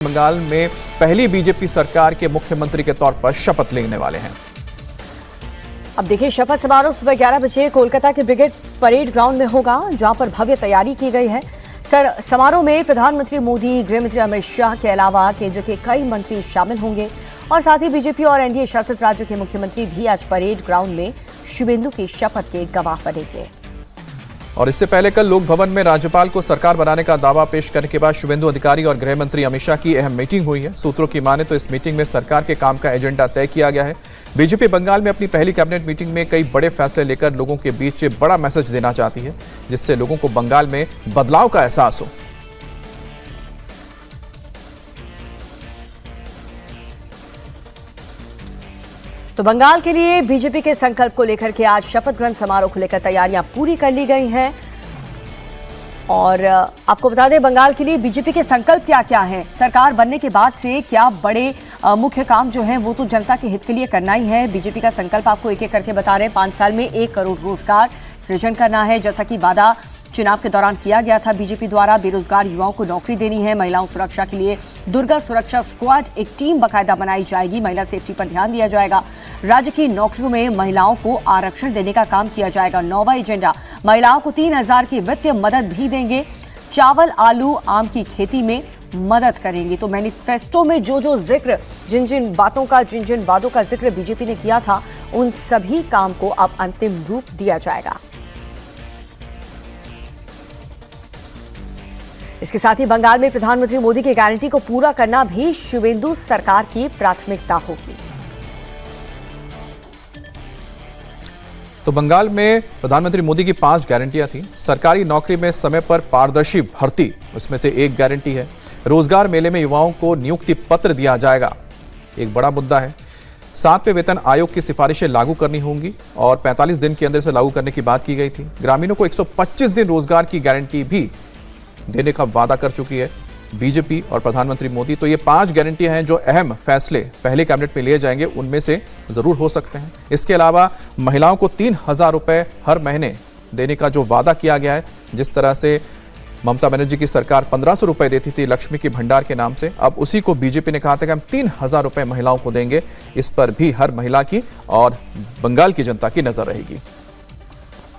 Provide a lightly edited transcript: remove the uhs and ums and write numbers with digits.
बंगाल में पहली बीजेपी सरकार के मुख्यमंत्री के तौर पर शपथ लेने वाले हैं। अब देखिए, शपथ समारोह सुबह 11 बजे कोलकाता के ब्रिगेड परेड ग्राउंड में होगा, जहां पर भव्य तैयारी की गई है। समारोह में प्रधानमंत्री मोदी, गृह मंत्री अमित शाह के अलावा केंद्र के कई मंत्री शामिल होंगे और साथ ही बीजेपी और एनडीए शासित राज्यों के मुख्यमंत्री भी आज परेड ग्राउंड में शुभेंदु की शपथ के गवाह बनेंगे। और इससे पहले कल लोक भवन में राज्यपाल को सरकार बनाने का दावा पेश करने के बाद शुभेंदु अधिकारी और गृह मंत्री अमित शाह की अहम मीटिंग हुई है। सूत्रों की माने तो इस मीटिंग में सरकार के काम का एजेंडा तय किया गया है। बीजेपी बंगाल में अपनी पहली कैबिनेट मीटिंग में कई बड़े फैसले लेकर लोगों के बीच बड़ा मैसेज देना चाहती है, जिससे लोगों को बंगाल में बदलाव का एहसास हो। तो बंगाल के लिए बीजेपी के संकल्प को लेकर के आज शपथ ग्रहण समारोह को लेकर तैयारियां पूरी कर ली गई हैं। और आपको बता दें, बंगाल के लिए बीजेपी के संकल्प क्या क्या हैं। सरकार बनने के बाद से क्या बड़े मुख्य काम जो हैं वो तो जनता के हित के लिए करना ही है। बीजेपी का संकल्प आपको एक एक करके बता रहे हैं। 5 साल में 1 करोड़ रोजगार सृजन करना है, जैसा कि वादा चुनाव के दौरान किया गया था बीजेपी द्वारा। बेरोजगार युवाओं को नौकरी देनी है। महिलाओं सुरक्षा के लिए दुर्गा सुरक्षा स्क्वाड, एक टीम बाकायदा बनाई जाएगी। महिला सेफ्टी पर ध्यान दिया जाएगा। राज्य की नौकरियों में महिलाओं को आरक्षण देने का काम किया जाएगा। 9वां एजेंडा, महिलाओं को 3000 की वित्तीय मदद भी देंगे। चावल, आलू, आम की खेती में मदद करेंगे। तो मैनिफेस्टो में जो जिक्र, जिन जिन बातों का, जिन जिन वादों का जिक्र बीजेपी ने किया था, उन सभी काम को अब अंतिम रूप दिया जाएगा। इसके साथ ही बंगाल में प्रधानमंत्री मोदी की गारंटी को पूरा करना भी शुभेंदु सरकार की प्राथमिकता होगी। तो बंगाल में प्रधानमंत्री मोदी की 5 गारंटियां थी। सरकारी नौकरी में समय पर पारदर्शी भर्ती, उसमें से एक गारंटी है। रोजगार मेले में युवाओं को नियुक्ति पत्र दिया जाएगा, एक बड़ा मुद्दा है। 7वें वेतन आयोग की सिफारिशें लागू करनी होंगी और 45 दिन के अंदर से लागू करने की बात की गई थी। ग्रामीणों को 125 दिन रोजगार की गारंटी भी देने का वादा कर चुकी है बीजेपी और प्रधानमंत्री मोदी। तो ये 5 गारंटियां हैं जो अहम फैसले पहले कैबिनेट में लिए जाएंगे, उनमें से जरूर हो सकते हैं। इसके अलावा महिलाओं को 3000 रुपए हर महीने देने का जो वादा किया गया है, जिस तरह से ममता बनर्जी की सरकार 1500 रुपए देती थी लक्ष्मी की भंडार के नाम से, अब उसी को बीजेपी ने कहा था कि हम 3000 रुपए महिलाओं को देंगे। इस पर भी हर महिला की और बंगाल की जनता की नजर रहेगी।